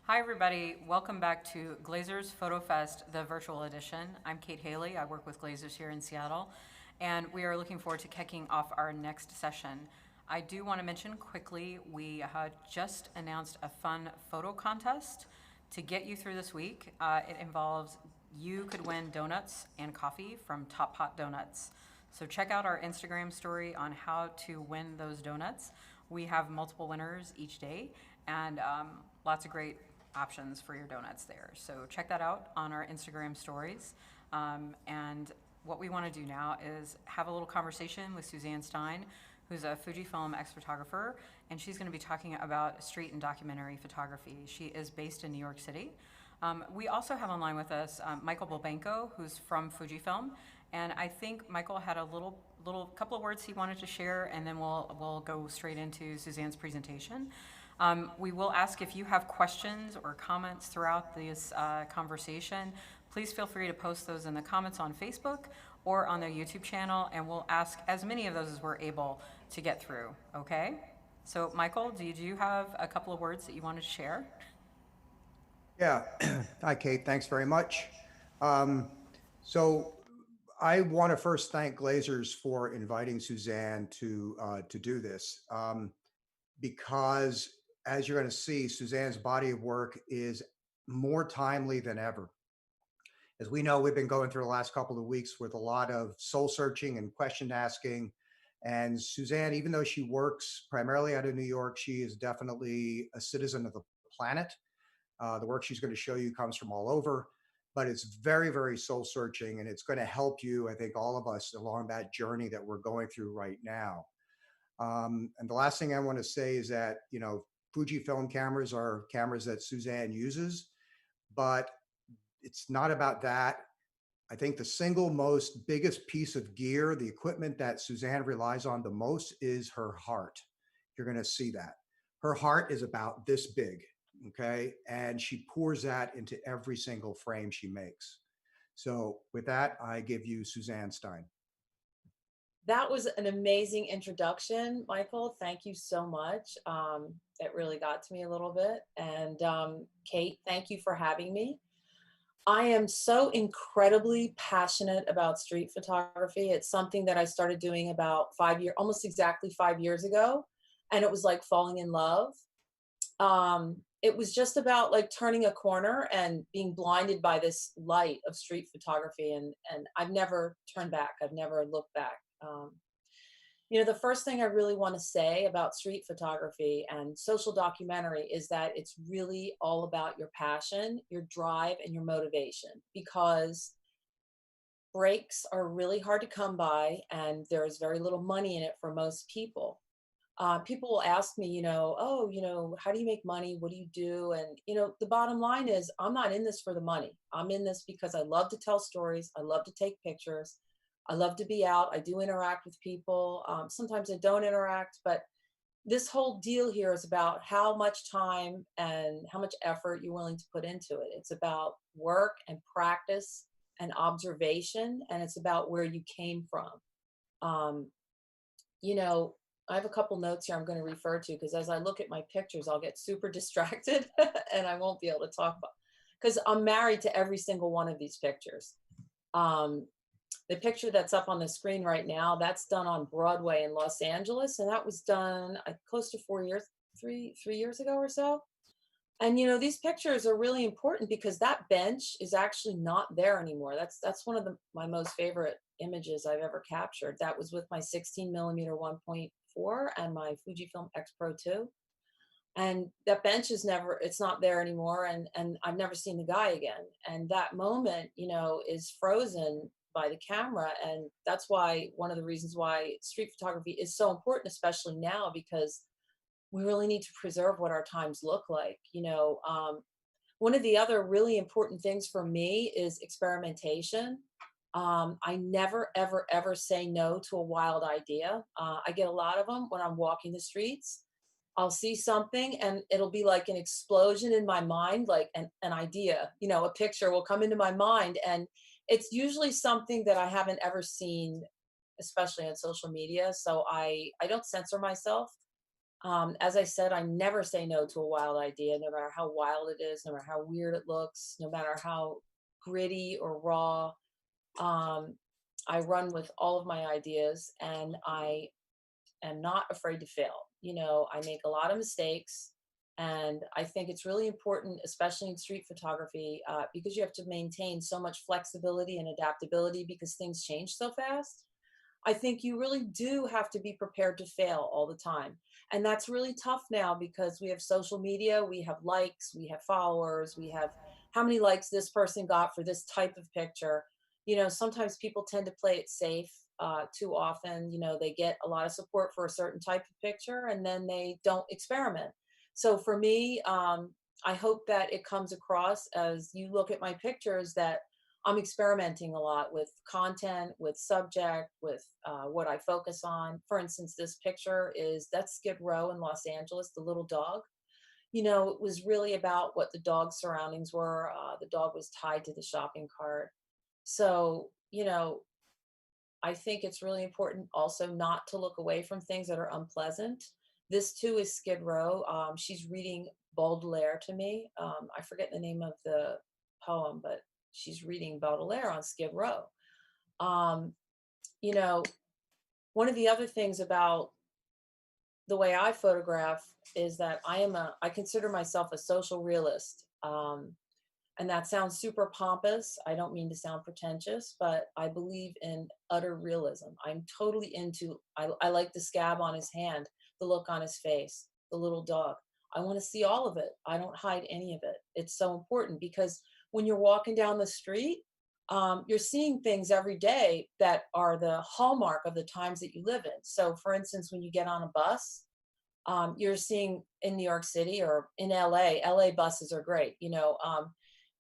Hi, everybody. Welcome back to Glazers Photofest, the virtual edition. I'm Kate Haley. I work with Glazers here in Seattle, and we are looking forward to kicking off our next session. I do want to mention quickly, we just announced a fun photo contest to get you through this week. It involves you could win donuts and coffee from Top Hot Donuts. So check out our Instagram story on how to win those donuts. We have multiple winners each day, and lots of great options for your donuts there. So check that out on our Instagram stories. And what we want to do now is have a little conversation with Suzanne Stein, who's a FUJIFILM ex-photographer, and she's going to be talking about street and documentary photography. She is based in New York City. We also have online with us Michael Bobenko, who's from FUJIFILM, and I think Michael had a little couple of words he wanted to share, and then we'll go straight into Suzanne's presentation. We will ask if you have questions or comments throughout this conversation. Please feel free to post those in the comments on Facebook or on their YouTube channel, and we'll ask as many of those as we're able to get through, okay? So Michael, do you have a couple of words that you wanted to share? Yeah. Hi, Kate. Thanks very much. Um, so I want to first thank Glazers for inviting Suzanne to do this because, as you're going to see, Suzanne's body of work is more timely than ever. As we know, we've been going through the last couple of weeks with a lot of soul searching and question asking. And Suzanne, even though she works primarily out of New York, she is definitely a citizen of the planet. The work she's going to show you comes from all over, but it's very, very soul searching, and it's going to help you, I think, all of us along that journey that we're going through right now. And the last thing I want to say is that, Fujifilm cameras are cameras that Suzanne uses, but it's not about that. I think the single most biggest piece of gear, the equipment that Suzanne relies on the most is her heart. You're going to see that. Her heart is about this big, okay? And she pours that into every single frame she makes. So with that, I give you Suzanne Stein. That was an amazing introduction, Michael. Thank you so much. It really got to me a little bit. And Kate, thank you for having me. I am so incredibly passionate about street photography. It's something that I started doing about 5 years, almost exactly 5 years ago. And it was like falling in love. It was just about like turning a corner and being blinded by this light of street photography. And I've never turned back. I've never looked back. Um, the first thing I really want to say about street photography and social documentary is that it's really all about your passion, your drive, and your motivation because breaks are really hard to come by and there's very little money in it for most people. People will ask me, oh, how do you make money? What do you do? And, the bottom line is I'm not in this for the money. I'm in this because I love to tell stories. I love to take pictures. I love to be out. I do interact with people. Sometimes I don't interact, but this whole deal here is about how much time and how much effort you're willing to put into it. It's about work and practice and observation, and it's about where you came from. Um, you know, I have a couple notes here I'm going to refer to because as I look at my pictures, I'll get super distracted and I won't be able to talk about because I'm married to every single one of these pictures. Um, the picture that's up on the screen right now, that's done on Broadway in Los Angeles, and that was done close to 4 years, three years ago or so. And these pictures are really important because that bench is actually not there anymore. That's one of my most favorite images I've ever captured. That was with my 16 millimeter 1.4 and my Fujifilm X Pro 2. And that bench it's not there anymore. And I've never seen the guy again. And that moment, is frozen by the camera. And that's why one of the reasons why street photography is so important, especially now, because we really need to preserve what our times look like. One of the other really important things for me is experimentation. I never, ever, ever say no to a wild idea. I get a lot of them when I'm walking the streets. I'll see something and it'll be like an explosion in my mind, like an idea, a picture will come into my mind. And it's usually something that I haven't ever seen, especially on social media. So I don't censor myself. As I said, I never say no to a wild idea, no matter how wild it is, no matter how weird it looks, no matter how gritty or raw. Um, I run with all of my ideas, and I am not afraid to fail. I make a lot of mistakes, and I think it's really important, especially in street photography, because you have to maintain so much flexibility and adaptability because things change so fast. I think you really do have to be prepared to fail all the time. And that's really tough now because we have social media, we have likes, we have followers, we have how many likes this person got for this type of picture. Sometimes people tend to play it safe too often. They get a lot of support for a certain type of picture and then they don't experiment. So for me, I hope that it comes across as you look at my pictures that I'm experimenting a lot with content, with subject, with what I focus on. For instance, this picture that's Skid Row in Los Angeles, the little dog. It was really about what the dog's surroundings were. The dog was tied to the shopping cart. So, I think it's really important also not to look away from things that are unpleasant. This too is Skid Row. She's reading Baudelaire to me. I forget the name of the poem, but she's reading Baudelaire on Skid Row. Um, you know, One of the other things about the way I photograph is that I consider myself a social realist. And that sounds super pompous. I don't mean to sound pretentious, but I believe in utter realism. I'm totally I like the scab on his hand, the look on his face, the little dog. I want to see all of it. I don't hide any of it. It's so important because when you're walking down the street, you're seeing things every day that are the hallmark of the times that you live in. So, for instance, when you get on a bus, you're seeing in New York City or in LA buses are great.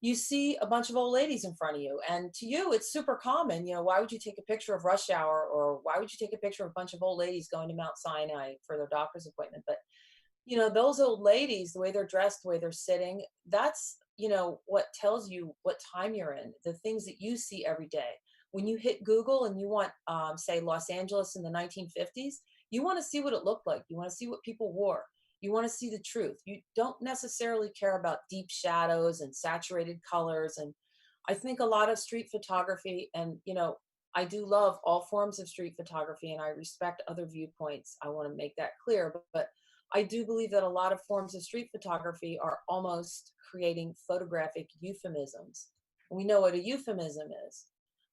You see a bunch of old ladies in front of you, and to you, it's super common. Why would you take a picture of rush hour, or why would you take a picture of a bunch of old ladies going to Mount Sinai for their doctor's appointment? But those old ladies, the way they're dressed, the way they're sitting, that's, what tells you what time you're in, the things that you see every day. When you hit Google and you want, say, Los Angeles in the 1950s, you want to see what it looked like. You want to see what people wore. You want to see the truth. You don't necessarily care about deep shadows and saturated colors. And I think a lot of street photography, and, I do love all forms of street photography and I respect other viewpoints. I want to make that clear. But I do believe that a lot of forms of street photography are almost creating photographic euphemisms. We know what a euphemism is,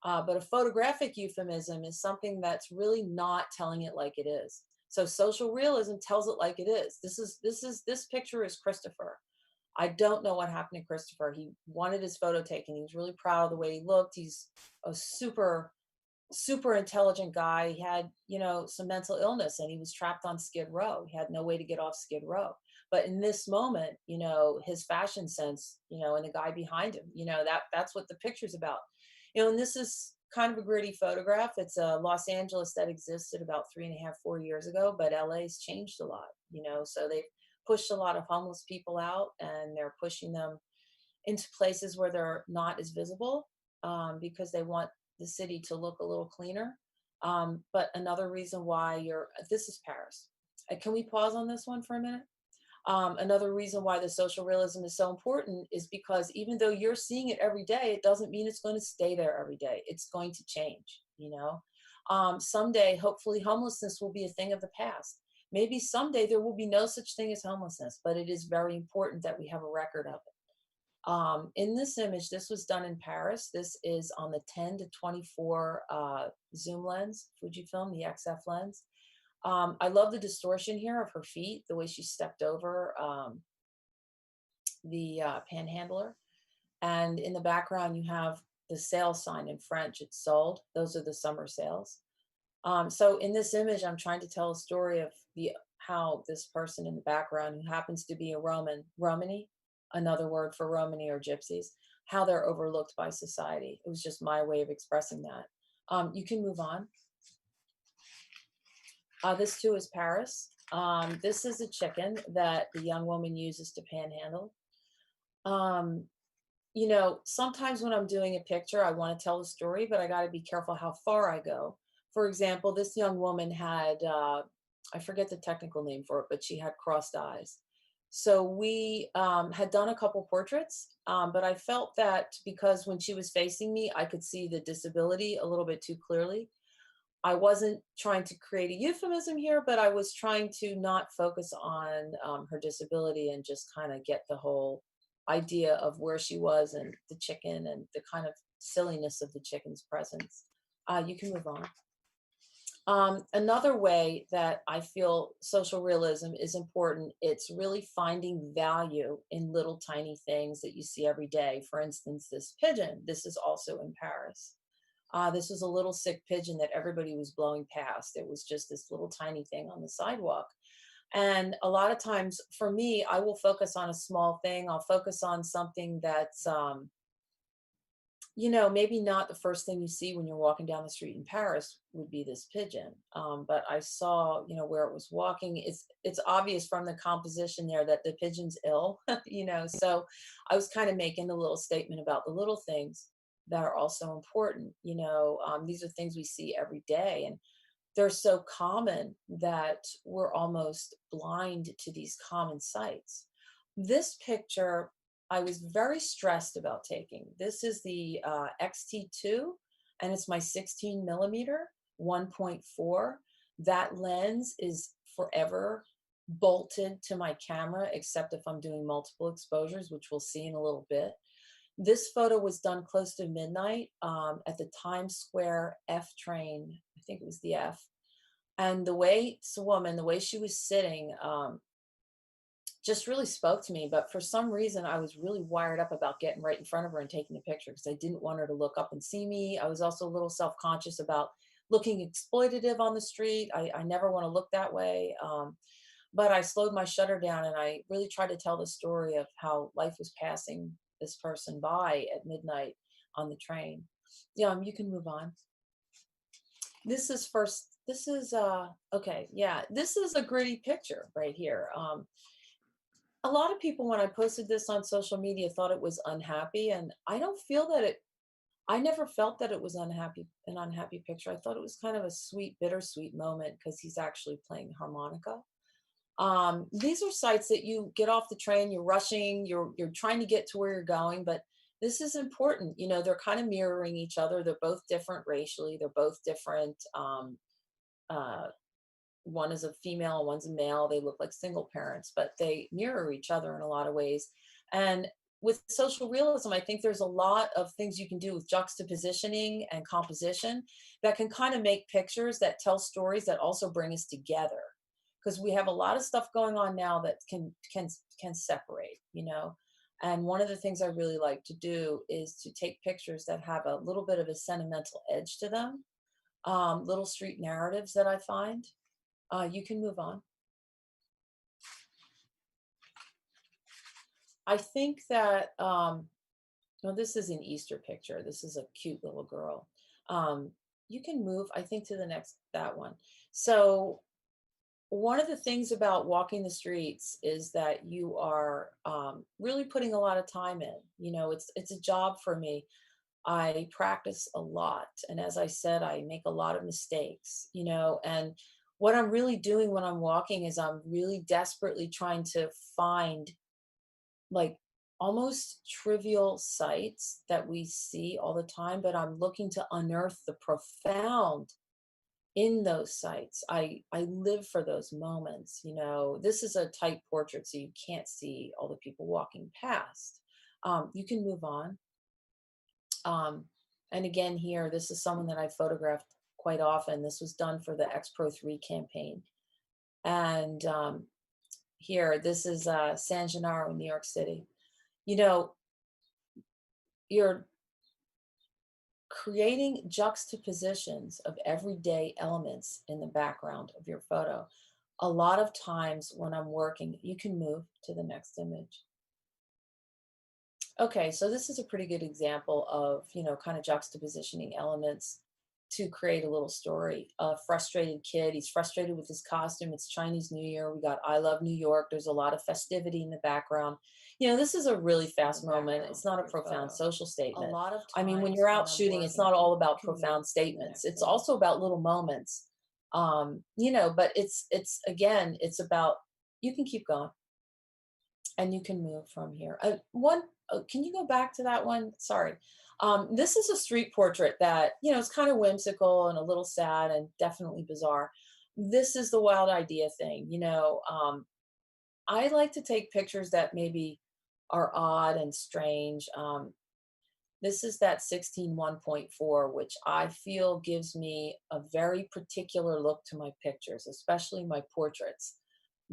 but a photographic euphemism is something that's really not telling it like it is. So social realism tells it like it is. This picture is Christopher. I don't know what happened to Christopher. He wanted his photo taken. He was really proud of the way he looked. He's a super intelligent guy. He had, some mental illness and he was trapped on Skid Row. He had no way to get off Skid Row. But in this moment, his fashion sense, and the guy behind him, that's what the picture's about. And this is kind of a gritty photograph. It's a Los Angeles that existed about 3.5, 4 years ago, but LA's changed a lot, so they've pushed a lot of homeless people out and they're pushing them into places where they're not as visible, because they want the city to look a little cleaner. But another reason why this is Paris. Can we pause on this one for a minute? Another reason why the social realism is so important is because even though you're seeing it every day, it doesn't mean it's going to stay there every day. It's going to change, someday, hopefully homelessness will be a thing of the past. Maybe someday there will be no such thing as homelessness, but it is very important that we have a record of it. In this image, this was done in Paris. This is on the 10-24 zoom lens, Fujifilm, the XF lens. I love the distortion here of her feet, the way she stepped over the panhandler. And in the background, you have the sale sign in French. It's sold. Those are the summer sales. So in this image, I'm trying to tell a story of how this person in the background, who happens to be a Romani, another word for Romani or gypsies, how they're overlooked by society. It was just my way of expressing that. You can move on. This too is Paris. This is a chicken that the young woman uses to panhandle. Sometimes when I'm doing a picture, I want to tell a story, but I got to be careful how far I go. For example, this young woman had I forget the technical name for it, but she had crossed eyes. So we had done a couple portraits, but I felt that because when she was facing me, I could see the disability a little bit too clearly. I wasn't trying to create a euphemism here, but I was trying to not focus on her disability and just kind of get the whole idea of where she was and the chicken and the kind of silliness of the chicken's presence. You can move on. Another way that I feel social realism is important, it's really finding value in little tiny things that you see every day. For instance, this pigeon, this is also in Paris. This was a little sick pigeon that everybody was blowing past. It was just this little tiny thing on the sidewalk. And a lot of times for me, I will focus on a small thing. I'll focus on something that's, maybe not the first thing you see when you're walking down the street in Paris would be this pigeon. But I saw, where it was walking. It's obvious from the composition there that the pigeon's ill, So I was kind of making a little statement about the little things that are also important. These are things we see every day, and they're so common that we're almost blind to these common sights. This picture, I was very stressed about taking. This is the XT2, and it's my 16 millimeter 1.4. That lens is forever bolted to my camera, except if I'm doing multiple exposures, which we'll see in a little bit. This photo was done close to midnight at the Times Square F train. I think it was the F. And the way this woman, the way she was sitting, just really spoke to me. But for some reason, I was really wired up about getting right in front of her and taking a picture because I didn't want her to look up and see me. I was also a little self-conscious about looking exploitative on the street. I never want to look that way. But I slowed my shutter down and I really tried to tell the story of how life was passing this person by at midnight on the train. Yeah, you can move on. This is first, this is, okay, yeah, this is a gritty picture right here. A lot of people, when I posted this on social media, thought it was unhappy, and I don't feel that I never felt that it was an unhappy picture. I thought it was kind of a sweet, bittersweet moment because he's actually playing harmonica. These are sites that you get off the train, you're rushing, you're trying to get to where you're going, but this is important. They're kind of mirroring each other. They're both different racially. They're both different. Uh, One is a female and one's a male. They look like single parents, but they mirror each other in a lot of ways. And with social realism, I think there's a lot of things you can do with juxtapositioning and composition that can kind of make pictures that tell stories that also bring us together. Because we have a lot of stuff going on now that can separate, And one of the things I really like to do is to take pictures that have a little bit of a sentimental edge to them, little street narratives that I find. You can move on. I think that, well, this is an Easter picture. This is a cute little girl. You can move, I think, to the next, that one. So one of the things about walking the streets is that you are really putting a lot of time in. It's a job for me. I practice a lot. And as I said, I make a lot of mistakes, and what I'm really doing when I'm walking is I'm really desperately trying to find like almost trivial sights that we see all the time, but I'm looking to unearth the profound in those sites. I live for those moments. This is a tight portrait, so you can't see all the people walking past. You can move on. And again, here, this is someone that I photographed quite often. This was done for the X Pro 3 campaign. And here, this is San Gennaro in New York City. You're creating juxtapositions of everyday elements in the background of your photo. A lot of times when I'm working, you can move to the next image. Okay, so this is a pretty good example of, kind of juxtapositioning elements to create a little story. A frustrated kid, he's frustrated with his costume. It's Chinese New Year. We got I Love New York. There's a lot of festivity in the background. This is a really fast moment. It's not a profound social statement. I mean, when you're out shooting, it's not all about profound statements. It's also about little moments But it's again, it's about, you can keep going and you can move from here. Can you go back to that one? Sorry. This is a street portrait that, it's kind of whimsical and a little sad and definitely bizarre. This is the wild idea thing. I like to take pictures that maybe are odd and strange. This is that 16:1.4, which I feel gives me a very particular look to my pictures, especially my portraits.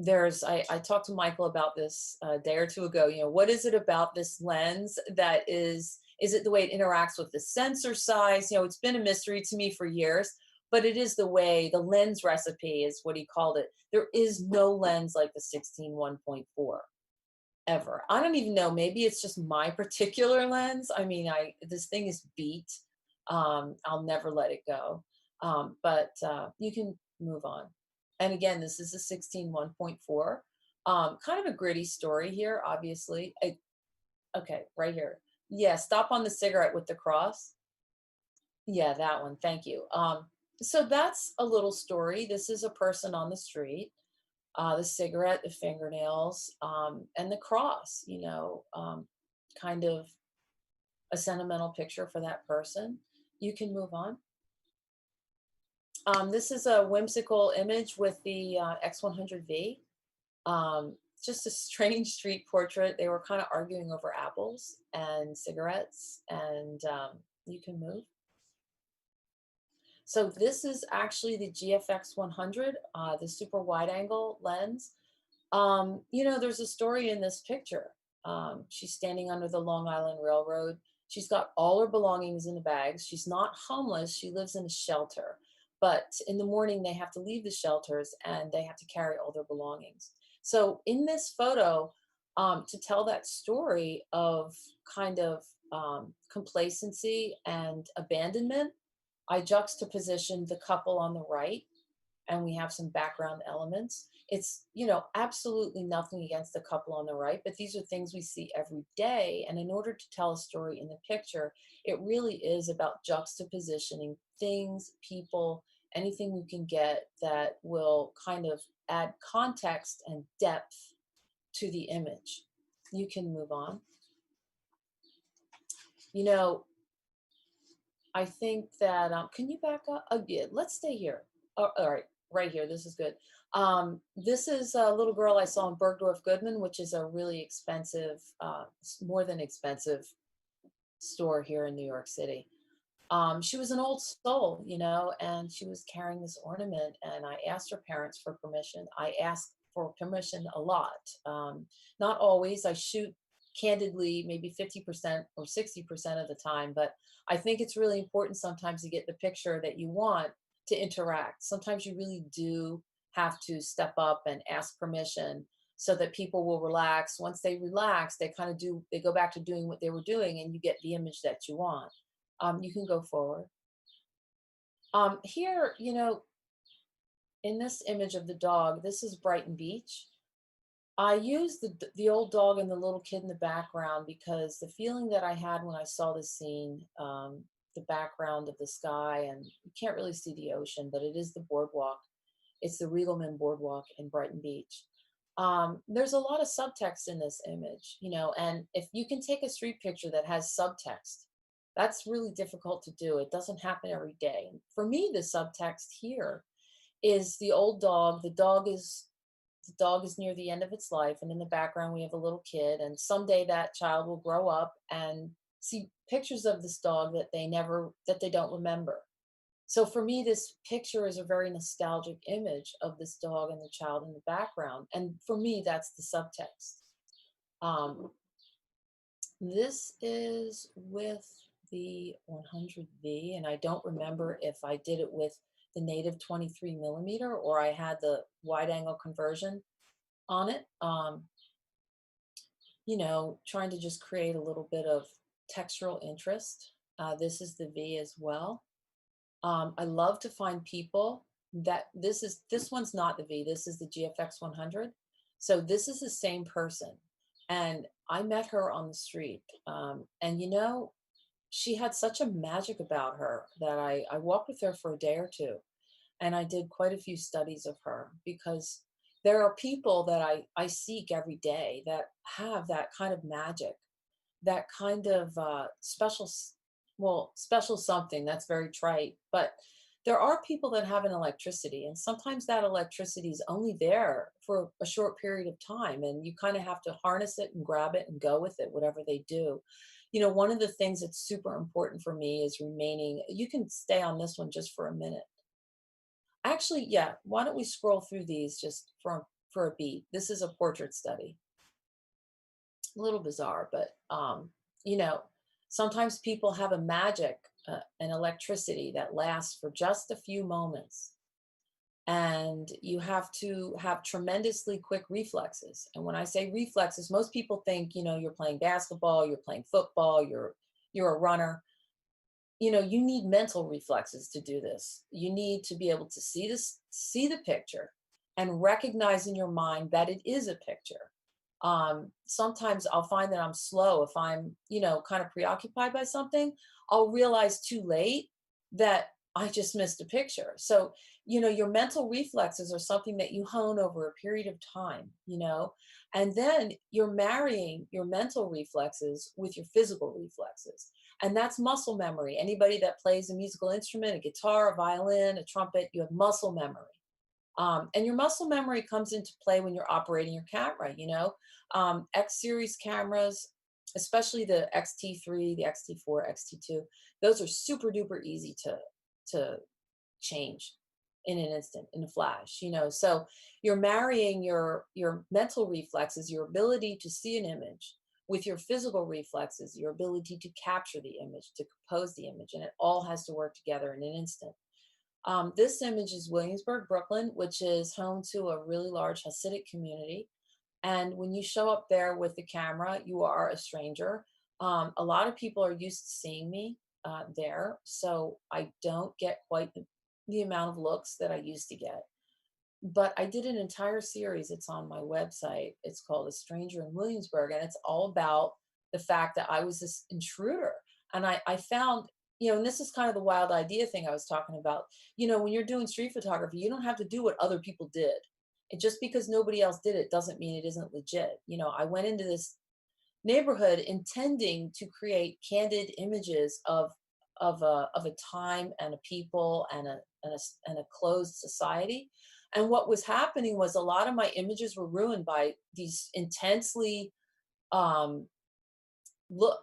I talked to Michael about this a day or two ago. What is it about this lens that is it the way it interacts with the sensor size? It's been a mystery to me for years, but it is the way the lens recipe is what he called it. There is no lens like the 16:1.4 ever. I don't even know. Maybe it's just my particular lens. I mean, this thing is beat. I'll never let it go. But you can move on. And again, this is a 16:1.4. Kind of a gritty story here, obviously. Okay, right here. Yeah, stop on the cigarette with the cross. Yeah, that one. Thank you. So that's a little story. This is a person on the street, the cigarette, the fingernails, and the cross, kind of a sentimental picture for that person. You can move on. This is a whimsical image with the X100V. Just a strange street portrait. They were kind of arguing over apples and cigarettes, and you can move. So this is actually the GFX 100, the super wide angle lens. There's a story in this picture. She's standing under the Long Island Railroad. She's got all her belongings in the bags. She's not homeless. She lives in a shelter. But in the morning, they have to leave the shelters and they have to carry all their belongings. So in this photo, to tell that story of kind of complacency and abandonment, I juxtapositioned the couple on the right, and we have some background elements. It's, absolutely nothing against the couple on the right, but these are things we see every day. And in order to tell a story in the picture, it really is about juxtapositioning things, people, anything we can get that will kind of add context and depth to the image. You can move on. I think that, can you back up? Yeah, let's stay here. Oh, all right, right here. This is good. This is a little girl I saw in Bergdorf Goodman, which is a really expensive, more than expensive store here in New York City. She was an old soul, and she was carrying this ornament. And I asked her parents for permission. I asked for permission a lot. Not always. I shoot candidly, maybe 50% or 60% of the time, but I think it's really important sometimes to get the picture that you want to interact. Sometimes you really do have to step up and ask permission so that people will relax. Once they relax, they go back to doing what they were doing and you get the image that you want. You can go forward. Here, in this image of the dog, this is Brighton Beach. I used the old dog and the little kid in the background because the feeling that I had when I saw this scene, the background of the sky, and you can't really see the ocean, but it is the boardwalk. It's the Riegelman Boardwalk in Brighton Beach. There's a lot of subtext in this image, and if you can take a street picture that has subtext, that's really difficult to do. It doesn't happen every day. And for me, the subtext here is the old dog. The dog is near the end of its life, and in the background we have a little kid, and someday that child will grow up and see pictures of this dog that they don't remember. So for me, this picture is a very nostalgic image of this dog and the child in the background, and for me that's the subtext. This is with the 100V, and I don't remember if I did it with the native 23mm or I had the wide angle conversion on it. Trying to just create a little bit of textural interest. This is the V as well. I love to find people that this one's not the V, this is the GFX 100. So this is the same person. And I met her on the street. And she had such a magic about her that I walked with her for a day or two. And I did quite a few studies of her because there are people that I seek every day that have that kind of magic, that kind of well, special something that's very trite. But there are people that have an electricity, and sometimes that electricity is only there for a short period of time, and you kind of have to harness it and grab it and go with it, whatever they do. One of the things that's super important for me is remaining. You can stay on this one just for a minute. Actually, yeah, why don't we scroll through these just for a beat? This is a portrait study. A little bizarre, but you know, sometimes people have a magic, an electricity that lasts for just a few moments, and you have to have tremendously quick reflexes. And when I say reflexes, most people think, you're playing basketball, you're playing football, you're a runner. You need mental reflexes to do this. You need to be able to see the picture and recognize in your mind that it is a picture. Sometimes I'll find that I'm slow if I'm, kind of preoccupied by something. I'll realize too late that I just missed a picture. So, your mental reflexes are something that you hone over a period of time, and then you're marrying your mental reflexes with your physical reflexes. And that's muscle memory. Anybody that plays a musical instrument, a guitar, a violin, a trumpet, you have muscle memory. And your muscle memory comes into play when you're operating your camera. X series cameras, especially the XT3, the XT4, XT2, those are super duper easy to change in an instant, in a flash. So you're marrying your mental reflexes, your ability to see an image, with your physical reflexes, your ability to capture the image, to compose the image, and it all has to work together in an instant. This image is Williamsburg, Brooklyn, which is home to a really large Hasidic community. And when you show up there with the camera, you are a stranger. A lot of people are used to seeing me there, so I don't get quite the amount of looks that I used to get. But I did an entire series. It's on my website. It's called A Stranger in Williamsburg, and it's all about the fact that I was this intruder. And I found, and this is kind of the wild idea thing I was talking about. When you're doing street photography, you don't have to do what other people did. And just because nobody else did it doesn't mean it isn't legit. I went into this neighborhood intending to create candid images of a time and a people and a closed society. And what was happening was a lot of my images were ruined by these um,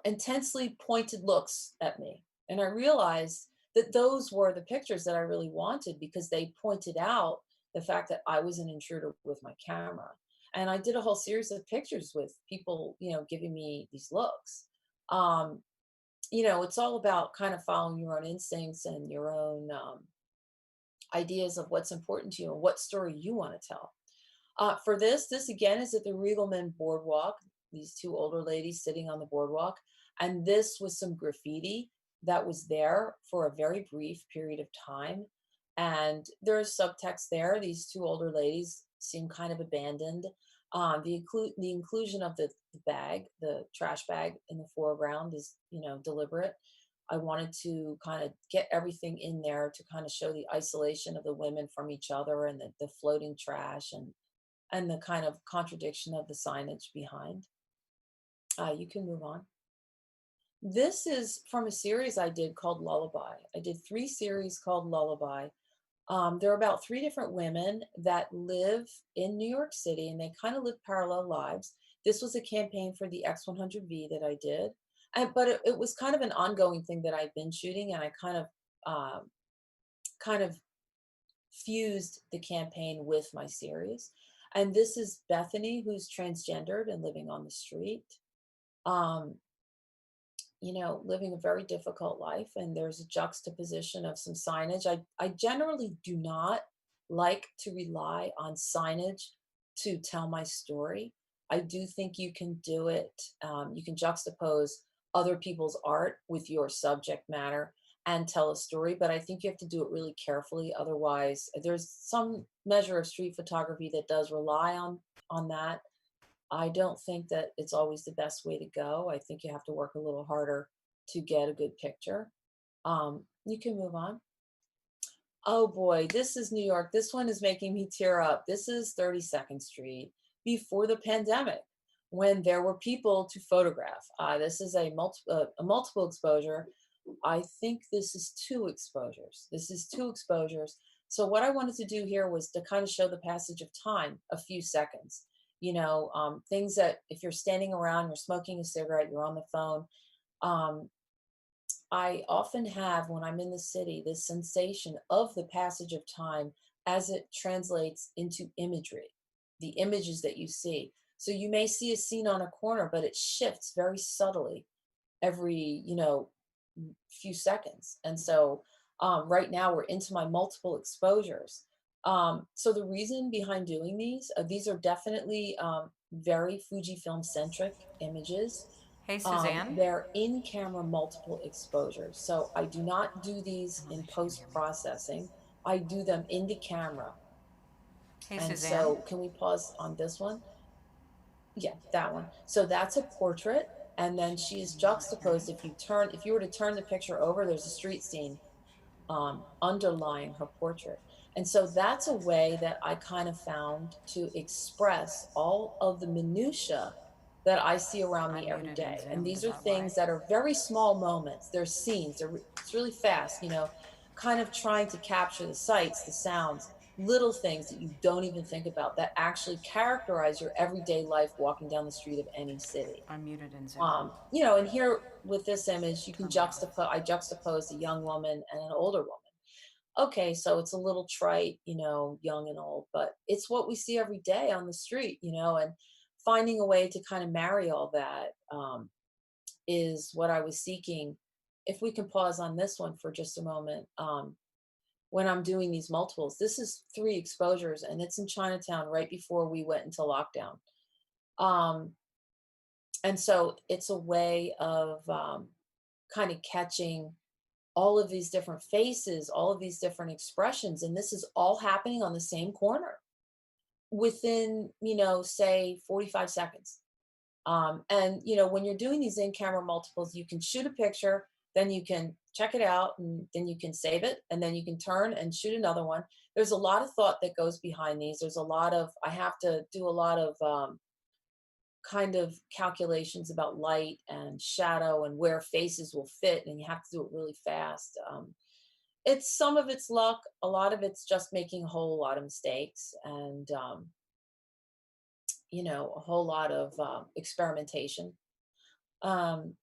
intensely pointed looks at me. And I realized that those were the pictures that I really wanted because they pointed out the fact that I was an intruder with my camera. And I did a whole series of pictures with people, giving me these looks. Um, it's all about kind of following your own instincts and your own ideas of what's important to you and what story you want to tell. For this again is at the Regalman Boardwalk, these two older ladies sitting on the boardwalk. And this was some graffiti that was there for a very brief period of time. And there's subtext there. These two older ladies seem kind of abandoned. The inclusion of the bag, the trash bag in the foreground is, deliberate. I wanted to kind of get everything in there to kind of show the isolation of the women from each other and the floating trash and the kind of contradiction of the signage behind. You can move on. This is from a series I did called Lullaby. I did 3 series called Lullaby. There are about 3 different women that live in New York City, and they kind of live parallel lives. This was a campaign for the X100V that I did, but it was kind of an ongoing thing that I've been shooting, and I kind of fused the campaign with my series. And this is Bethany, who's transgendered and living on the street. Um, living a very difficult life. And there's a juxtaposition of some signage. I generally do not like to rely on signage to tell my story. I do think you can do it. You can juxtapose other people's art with your subject matter and tell a story, but I think you have to do it really carefully. Otherwise, there's some measure of street photography that does rely on that. I don't think that it's always the best way to go. I think you have to work a little harder to get a good picture. You can move on. Oh boy, this is New York. This one is making me tear up. This is 32nd Street before the pandemic when there were people to photograph. This is a multiple exposure. I think this is two exposures. This is two exposures. So what I wanted to do here was to kind of show the passage of time, a few seconds. Things that if you're standing around, you're smoking a cigarette, you're on the phone. Um, I often have, when I'm in the city, this sensation of the passage of time as it translates into imagery, the images that you see. So you may see a scene on a corner, but it shifts very subtly every, few seconds. And so right now we're into my multiple exposures. So the reason behind doing these are definitely very Fujifilm centric images. Hey, Suzanne. They're in camera multiple exposures. So I do not do these I don't in think she can post hear me. processing. I do them into camera. Hey, And Suzanne. so can we pause on this one? Yeah, that one. So that's a portrait. And then she is juxtaposed. If you were to turn the picture over, there's a street scene underlying her portrait. And so that's a way that I kind of found to express all of the minutia that I see around me I'm every muted in day. And Zoom. these Is are that why? things that are very small moments. They're scenes. It's really fast, kind of trying to capture the sights, the sounds, little things that you don't even think about that actually characterize your everyday life walking down the street of any city. I'm muted in Zoom. And here with this image, you can Turn me off. I juxtaposed a young woman and an older woman. Okay, so it's a little trite, young and old, but it's what we see every day on the street, and finding a way to kind of marry all that is what I was seeking. If we can pause on this one for just a moment, when I'm doing these multiples, this is three exposures and it's in Chinatown right before we went into lockdown. Um, and so it's a way of kind of catching all of these different faces, all of these different expressions. And this is all happening on the same corner within, say 45 seconds. And when you're doing these in camera multiples, you can shoot a picture, then you can check it out, and then you can save it, and then you can turn and shoot another one. There's a lot of thought that goes behind these. I have to do a lot of kind of calculations about light and shadow and where faces will fit, and you have to do it really fast. It's some of it's luck, a lot of it's just making a whole lot of mistakes, and a whole lot of experimentation. And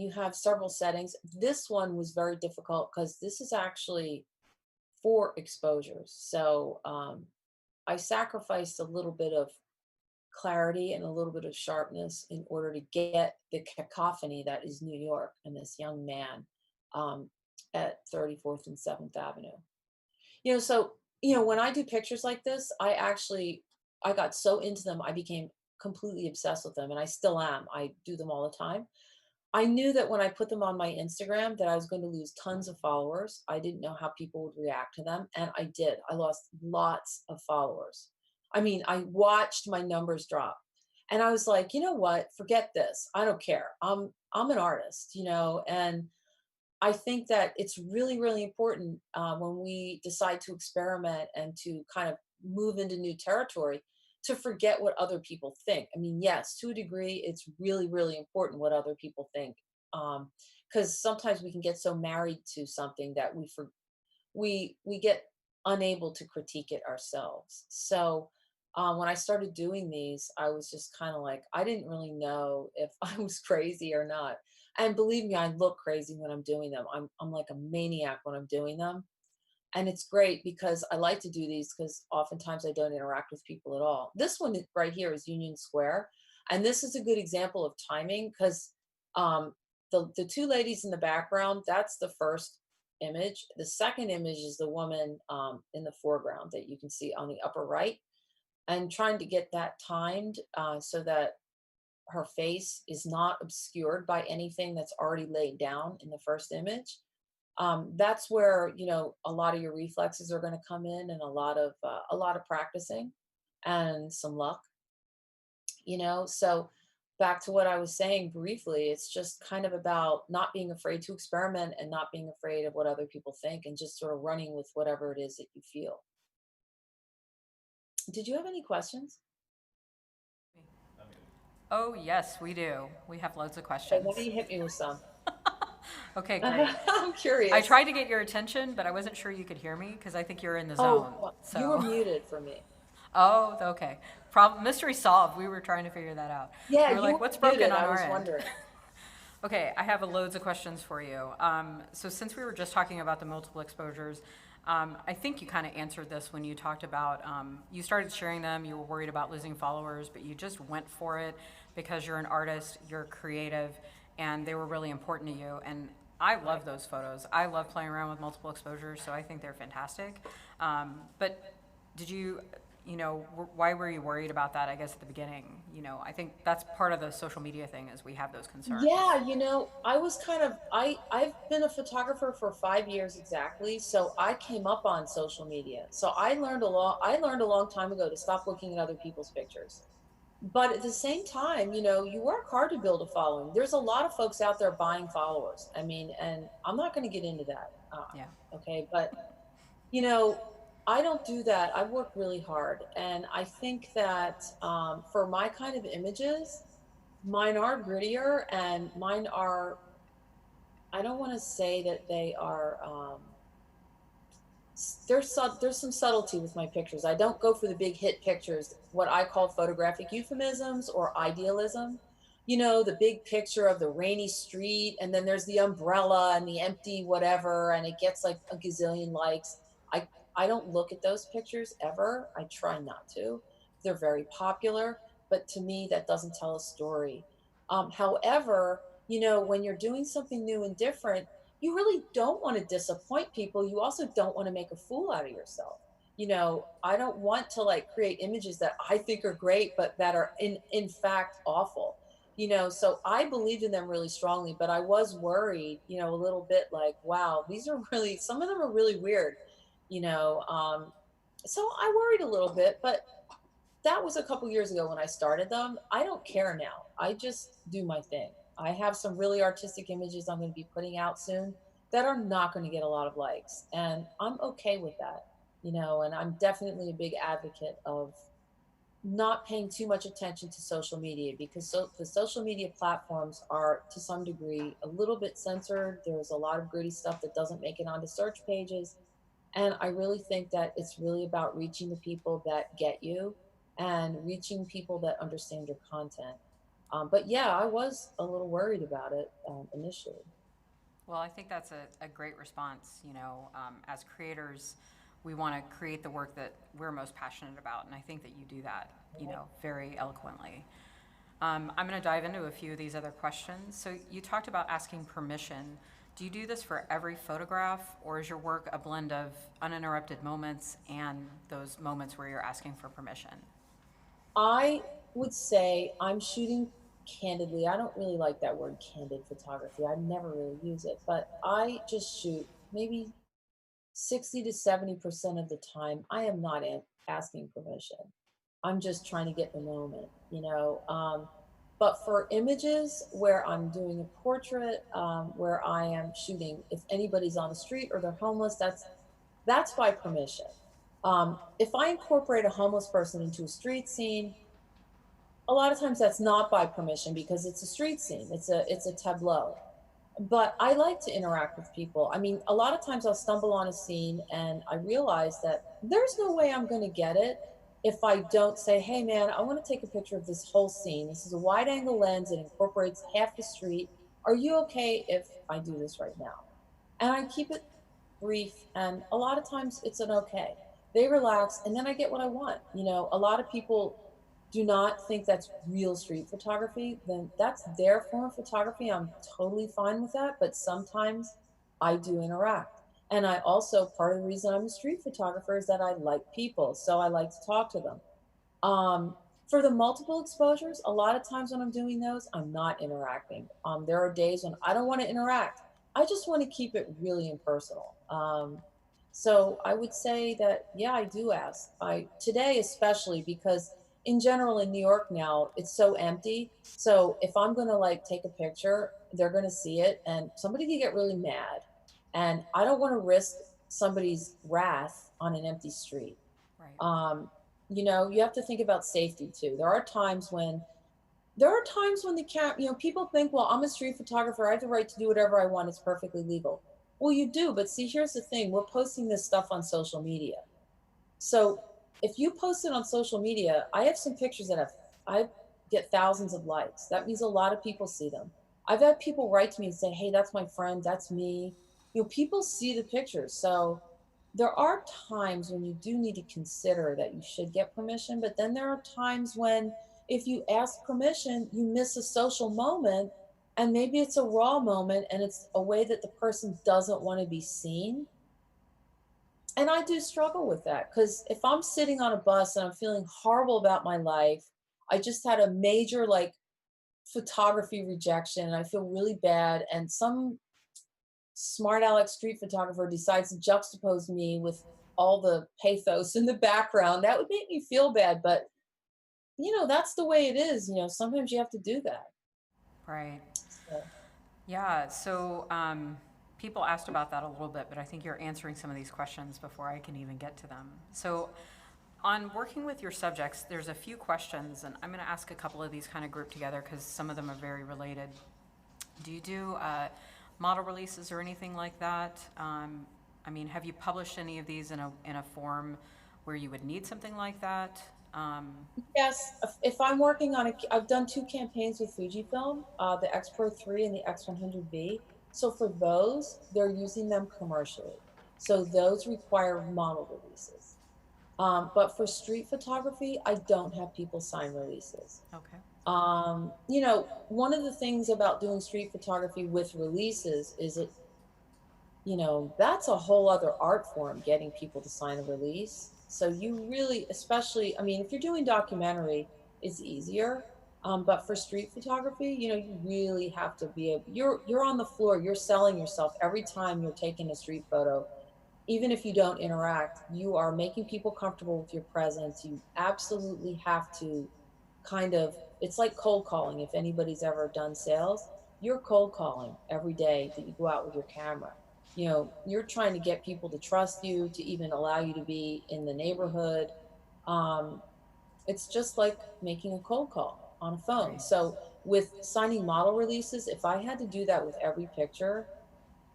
you have several settings. This one was very difficult because this is actually 4 exposures. So I sacrificed a little bit of clarity and a little bit of sharpness in order to get the cacophony that is New York and this young man um, at 34th and 7th Avenue. When I do pictures like this, I got so into them, I became completely obsessed with them, and I still am. I do them all the time. I knew that when I put them on my Instagram that I was going to lose tons of followers. I didn't know how people would react to them, and I did. I lost lots of followers. I mean, I watched my numbers drop. And I was like, you know what? Forget this. I don't care. I'm an artist, and I think that it's really, really important when we decide to experiment and to kind of move into new territory to forget what other people think. I mean, yes, to a degree, it's really, really important what other people think, because sometimes we can get so married to something that we get unable to critique it ourselves. So when I started doing these, I was just kind of like, I didn't really know if I was crazy or not. And believe me, I look crazy when I'm doing them. I'm like a maniac when I'm doing them. And it's great because I like to do these because oftentimes I don't interact with people at all. This one right here is Union Square. And this is a good example of timing because um, the two ladies in the background, that's the first image. The second image is the woman in the foreground that you can see on the upper right. And trying to get that timed so that her face is not obscured by anything that's already laid down in the first image. That's where a lot of your reflexes are going to come in, and a lot of practicing and some luck. So back to what I was saying briefly, it's just kind of about not being afraid to experiment and not being afraid of what other people think and just sort of running with whatever it is that you feel. Did you have any questions? Oh, yes, we do. We have loads of Okay, why don't questions. you hit me with some? Okay, great. I'm I curious. tried to get your attention, but I wasn't sure you could hear me because I think you're in the Oh, zone. you were So, muted for me. oh, okay. Problem mystery solved. We were trying to figure that out. Yeah, We were you like, were what's broken muted. on I our was end? wondering. Okay, I have loads of questions for you. So since we were just talking about the multiple exposures, I think you kind of answered this when you talked about, you started sharing them, you were worried about losing followers, but you just went for it because you're an artist, you're creative, and they were really important to you. And I love those photos. I love playing around with multiple exposures, so I think they're fantastic. But did you, why were you worried about that, I guess, at the beginning? I think that's part of the social media thing is we have those concerns. Yeah, I was kind of I've been a photographer for 5 years exactly, so I came up on social media. So I learned a long time ago to stop looking at other people's pictures. But at the same time, you work hard to build a following. There's a lot of folks out there buying followers. I mean, and I'm not going to get into that. Yeah. Okay, but you know, I don't do that. I work really hard, and I think that for my kind of images, mine are grittier and mine are, I don't want to say that they are, there's some subtlety with my pictures. I don't go for the big hit pictures, what I call photographic euphemisms or idealism. The big picture of the rainy street, and then there's the umbrella and the empty whatever, and it gets like a gazillion likes. I I don't look at those pictures ever. I try not to. They're very popular, but to me that doesn't tell a story. However, when you're doing something new and different, you really don't want to disappoint people. You also don't want to make a fool out of yourself. I don't want to like create images that I think are great, but that are in fact awful. So I believed in them really strongly, but I was worried, a little bit like, wow, these are really, some of them are really weird, you know. So I worried a little bit, but that was a couple years ago when I started them. I don't care now. I just do my thing. I have some really artistic images I'm going to be putting out soon that are not going to get a lot of likes. And I'm okay with that, and I'm definitely a big advocate of not paying too much attention to social media because the social media platforms are to some degree a little bit censored. There's a lot of gritty stuff that doesn't make it onto search pages. And I really think that it's really about reaching the people that get you and reaching people that understand your content. But yeah, I was a little worried about it initially. Well, I think that's a great response. As creators, we want to create the work that we're most passionate about, and I think that you do that, very eloquently. I'm going to dive into a few of these other questions. So you talked about asking permission. Do you do this for every photograph, or is your work a blend of uninterrupted moments and those moments where you're asking for permission? I would say I'm shooting candidly. I don't really like that word candid photography. I never really use it, but I just shoot maybe 60 to 70% of the time. I am not asking permission. I'm just trying to get the moment. But for images where I'm doing a portrait, where I am shooting, if anybody's on the street or they're homeless, that's by permission. If I incorporate a homeless person into a street scene, a lot of times that's not by permission because it's a street scene. It's a tableau. But I like to interact with people. I mean, a lot of times I'll stumble on a scene and I realize that there's no way I'm going to get it if I don't say, hey, man, I want to take a picture of this whole scene. This is a wide angle lens. It incorporates half the street. Are you okay if I do this right now? And I keep it brief. And a lot of times it's an okay. They relax and then I get what I want. A lot of people do not think that's real street photography, then that's their form of photography. I'm totally fine with that. But sometimes I do interact. And I also, part of the reason I'm a street photographer is that I like people. So I like to talk to them. Um, for the multiple exposures, a lot of times when I'm doing those, I'm not interacting. There are days when I don't want to interact. I just want to keep it really impersonal. So I would say that, yeah, I do ask. I today especially because in general in New York now, it's so empty. So if I'm gonna like take a picture, they're gonna see it and somebody could get really mad. And I don't want to risk somebody's wrath on an empty street. Right. Um, you know, you have to think about safety too. There are times when the people think, well, I'm a street photographer. I have the right to do whatever I want. It's perfectly legal. Well, you do. But see, here's the thing. We're posting this stuff on social media. So if you post it on social media, I have some pictures I get thousands of likes. That means a lot of people see them. I've had people write to me and say, "Hey, that's my friend. That's me." People see the pictures. So there are times when you do need to consider that you should get permission, but then there are times when if you ask permission, you miss a social moment and maybe it's a raw moment and it's a way that the person doesn't want to be seen. And I do struggle with that because if I'm sitting on a bus and I'm feeling horrible about my life, I just had a major like photography rejection and I feel really bad. And some smart aleck street photographer decides to juxtapose me with all the pathos in the background. That would make me feel bad. But, that's the way it is. Sometimes you have to do that. Right. So, Yeah. So people asked about that a little bit, but I think you're answering some of these questions before I can even get to them. So, on working with your subjects, there's a few questions, and I'm going to ask a couple of these kind of grouped together because some of them are very related. Do you do model releases or anything like that? I mean, have you published any of these in a form where you would need something like that? yes, if I'm working on I've done two campaigns with Fujifilm, the X Pro 3 and the X100V. So for those, they're using them commercially. So those require model releases. But for street photography, I don't have people sign releases. Okay. One of the things about doing street photography with releases is that's a whole other art form, getting people to sign a release. So you really, especially, I mean, if you're doing documentary, it's easier. But for street photography, you really have to you're on the floor, you're selling yourself every time you're taking a street photo. Even if you don't interact, you are making people comfortable with your presence. You absolutely have to it's like cold calling. If anybody's ever done sales, you're cold calling every day that you go out with your camera. You're trying to get people to trust you, to even allow you to be in the neighborhood. Um, it's just like making a cold call on a phone. Right. So with signing model releases, if I had to do that with every picture,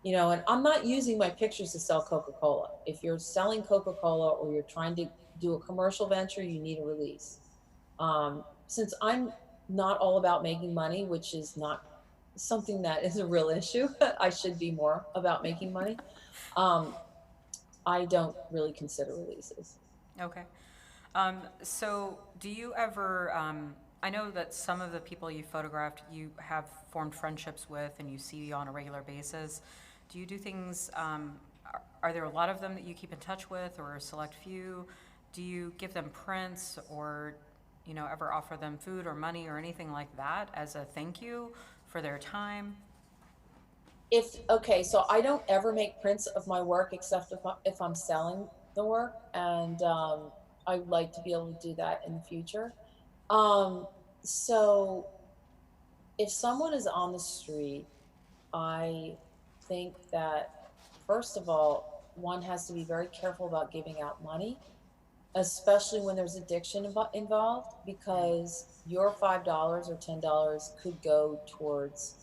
and I'm not using my pictures to sell Coca-Cola. If you're selling Coca-Cola or you're trying to do a commercial venture, you need a release. Since I'm not all about making money, which is not something that is a real issue, I should be more about making money. Um, I don't really consider releases. Okay. So, do you ever? I know that some of the people you photographed, you have formed friendships with, and you see on a regular basis. Do you do things? Are there a lot of them that you keep in touch with, or a select few? Do you give them prints, or ever offer them food or money or anything like that as a thank you for their time? So I don't ever make prints of my work except if I'm selling the work, and I'd like to be able to do that in the future. Um, so if someone is on the street, I think that first of all, one has to be very careful about giving out money, especially when there's addiction involved, Right. because your $5 or $10 could go towards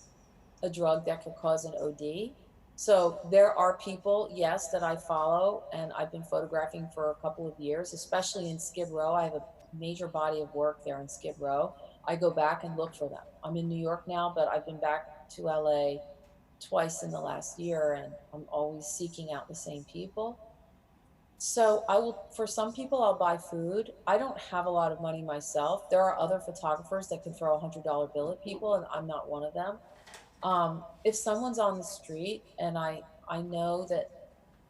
a drug that could cause an OD. So there are people, yes, that I follow, and I've been photographing for a couple of years, especially in Skid Row. I have a major body of work there in Skid Row. I go back and look for them. I'm in New York now, but I've been back to LA twice in the last year, and I'm always seeking out the same people. So for some people, I'll buy food. I don't have a lot of money myself. There are other photographers that can throw $100 bill at people, and I'm not one of them. If someone's on the street and I know that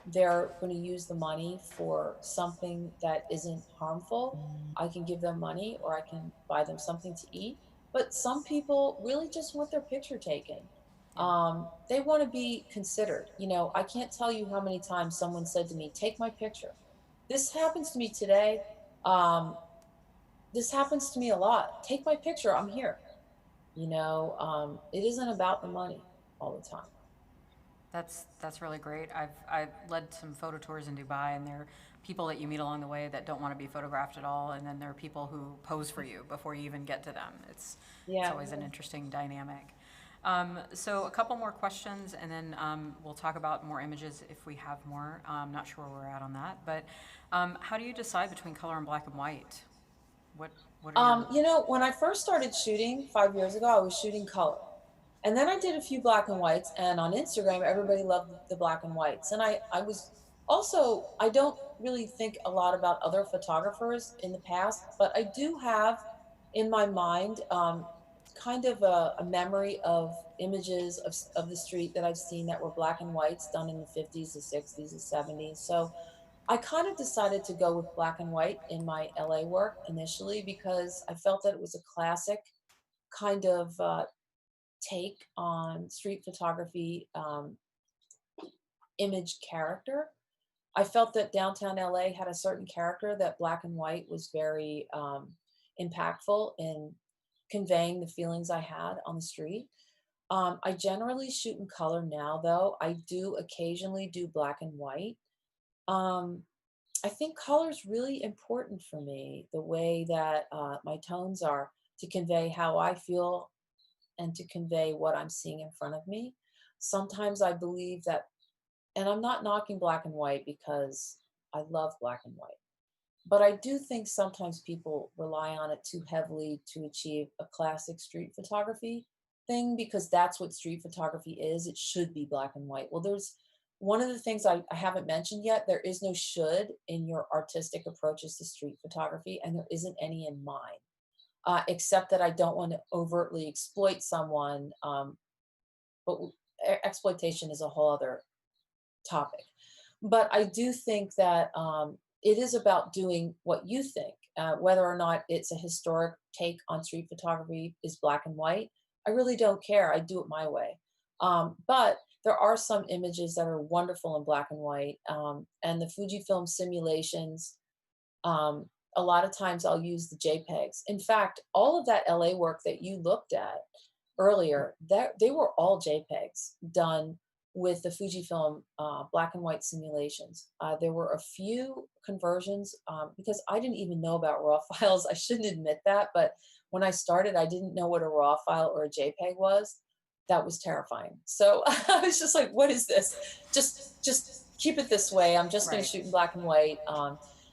they're going to use the money for something that isn't harmful, I can give them money or I can buy them something to eat. But some people really just want their picture taken. Yeah. They want to be considered. I can't tell you how many times someone said to me, "Take my picture." This happens to me today. Um, this happens to me a lot. Take my picture, I'm here. It isn't about the money all the time. That's really great. I've led some photo tours in Dubai, and there are people that you meet along the way that don't want to be photographed at all, and then there are people who pose for you before you even get to them. It's Yeah. always an interesting dynamic. So a couple more questions, and then we'll talk about more images if we have more. I'm not sure where we're at on that, but how do you decide between color and black and white? What what are your When I first started shooting 5 years ago, I was shooting color. And then I did a few black and whites, and on Instagram, everybody loved the black and whites. And I was also, I don't really think a lot about other photographers in the past, but I do have in my mind kind of a memory of images of the street that I've seen that were black and whites done in the 50s, the 60s, the 70s. So I kind of decided to go with black and white in my LA work initially because I felt that it was a classic kind of take on street photography image character. I felt that downtown LA had a certain character that black and white was very impactful in conveying the feelings I had on the street. I generally shoot in color now, though. I do occasionally do black and white. Um, I think color is really important for me, the way that my tones are to convey how I feel and to convey what I'm seeing in front of me. Sometimes I believe that, and I'm not knocking black and white because I love black and white, but I do think sometimes people rely on it too heavily to achieve a classic street photography thing because that's what street photography is. It should be black and white. Well, there's one of the things I haven't mentioned yet. There is no should in your artistic approaches to street photography, and there isn't any in mine. Except that I don't want to overtly exploit someone. But exploitation is a whole other topic. But I do think that it is about doing what you think, whether or not it's a historic take on street photography is black and white. I really don't care. I do it my way. But there are some images that are wonderful in black and white, and the Fujifilm simulations a lot of times I'll use the JPEGs. In fact, all of that LA work that you looked at earlier, that they were all JPEGs done with the Fujifilm black and white simulations. There were a few conversions because I didn't even know about RAW files. I shouldn't admit that, but when I started, I didn't know what a RAW file or a JPEG was. That was terrifying. So I was just like, "What is this? Just keep it this way. I'm just going to right? shoot in black and white."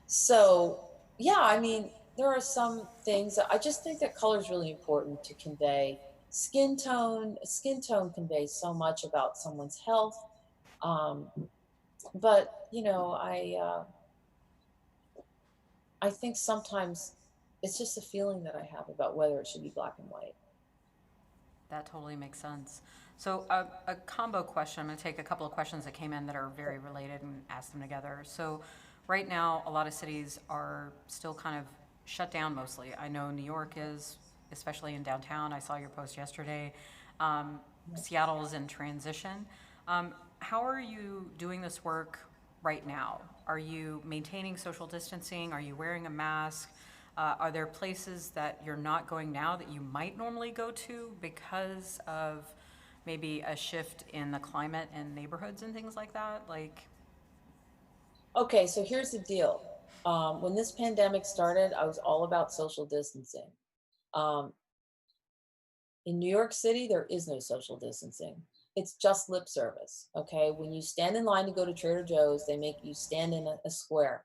So yeah, I mean, there are some things that I just think that color is really important to convey skin tone. Skin tone conveys so much about someone's health. Um, but I think sometimes it's just a feeling that I have about whether it should be black and white. That totally makes sense. So a combo question. I'm going to take a couple of questions that came in that are very related and ask them together. So right now, a lot of cities are still kind of shut down mostly. I know New York is, especially in downtown. I saw your post yesterday. Seattle is in transition. How are you doing this work right now? Are you maintaining social distancing? Are you wearing a mask? Are there places that you're not going now that you might normally go to because of maybe a shift in the climate and neighborhoods and things like that? Like, Okay, so here's the deal. When this pandemic started, I was all about social distancing. Um, in New York City, there is no social distancing. It's just lip service. Okay. When you stand in line to go to Trader Joe's, they make you stand in a square.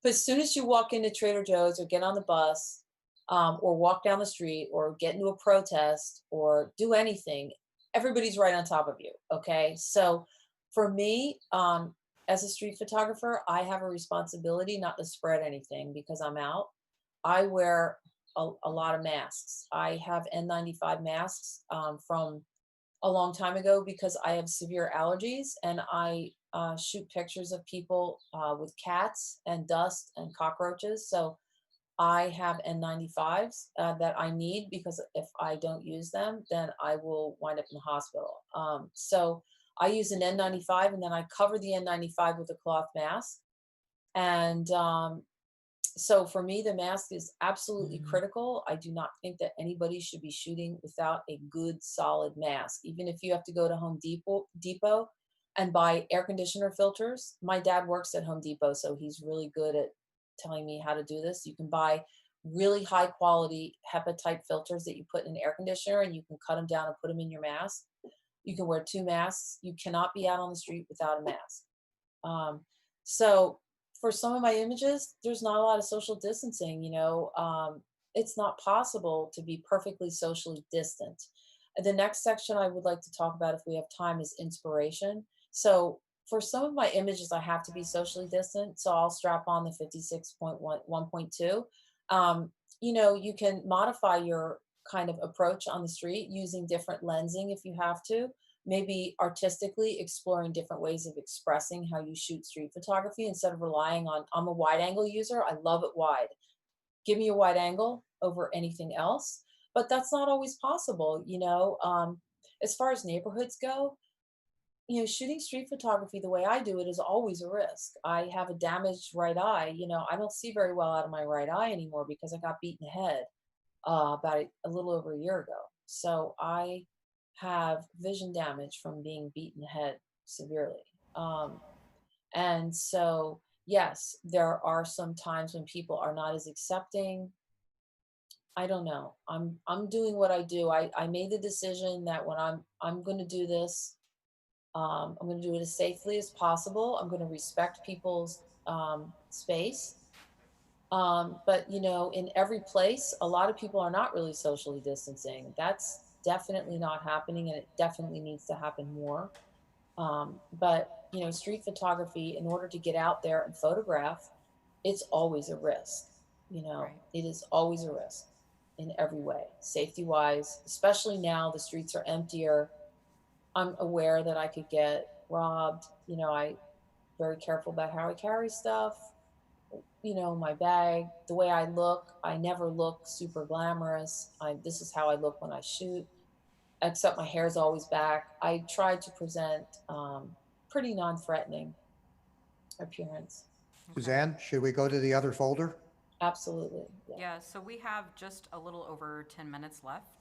But as soon as you walk into Trader Joe's or get on the bus or walk down the street or get into a protest or do anything, everybody's right on top of you. Okay. So for me, as a street photographer, I have a responsibility not to spread anything because I'm out. I wear a lot of masks. I have N95 masks from a long time ago because I have severe allergies and I shoot pictures of people with cats and dust and cockroaches. So I have N95s that I need because if I don't use them, then I will wind up in the hospital. So I use an N95 and then I cover the N95 with a cloth mask. And So for me, the mask is absolutely Mhm. critical. I do not think that anybody should be shooting without a good solid mask. Even if you have to go to Home Depot and buy air conditioner filters. My dad works at Home Depot, so he's really good at telling me how to do this. You can buy really high quality HEPA type filters that you put in an air conditioner, and you can cut them down and put them in your mask. You can wear two masks. You cannot be out on the street without a mask. Um, so for some of my images, there's not a lot of social distancing, it's not possible to be perfectly socially distant. The next section I would like to talk about, if we have time, is inspiration. So for some of my images, I have to be socially distant. So I'll strap on the 56.1.2. You can modify your kind of approach on the street using different lensing if you have to, maybe artistically exploring different ways of expressing how you shoot street photography instead of relying on. I'm a wide angle user. I love it wide. Give me a wide angle over anything else. But that's not always possible, as far as neighborhoods go, shooting street photography the way I do it is always a risk. I have a damaged right eye. I don't see very well out of my right eye anymore because I got beat in the head about a little over a year ago. So I have vision damage from being beat in the head severely. Um, and so, yes, there are some times when people are not as accepting. I don't know. I'm doing what I do. I made the decision that when I'm going to do this, I'm going to do it as safely as possible. I'm going to respect people's space. But in every place, a lot of people are not really socially distancing. That's definitely not happening, and it definitely needs to happen more. But street photography, in order to get out there and photograph, it's always a risk. Right. It is always a risk in every way, safety wise, especially now the streets are emptier. I'm aware that I could get robbed. I very careful about how I carry stuff, my bag, the way I look. I never look super glamorous. This is how I look when I shoot, except my hair's always back. I try to present pretty non-threatening appearance. Okay. Suzanne, should we go to the other folder? Absolutely. Yeah. Yeah, so we have just a little over 10 minutes left.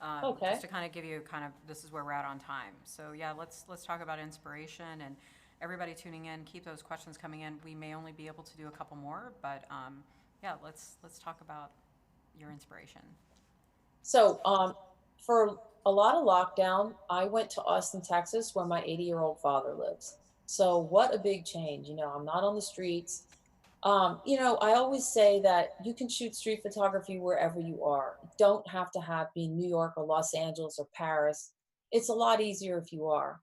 Just Okay. to kind of give you kind of, this is where we're at on time. So yeah, let's talk about inspiration, and everybody tuning in, keep those questions coming in. We may only be able to do a couple more, but yeah, let's talk about your inspiration. So, for a lot of lockdown, I went to Austin, Texas, where my 80-year-old father lives. So, what a big change. I'm not on the streets. I always say that you can shoot street photography wherever you are. You don't have to be in New York or Los Angeles or Paris. It's a lot easier if you are.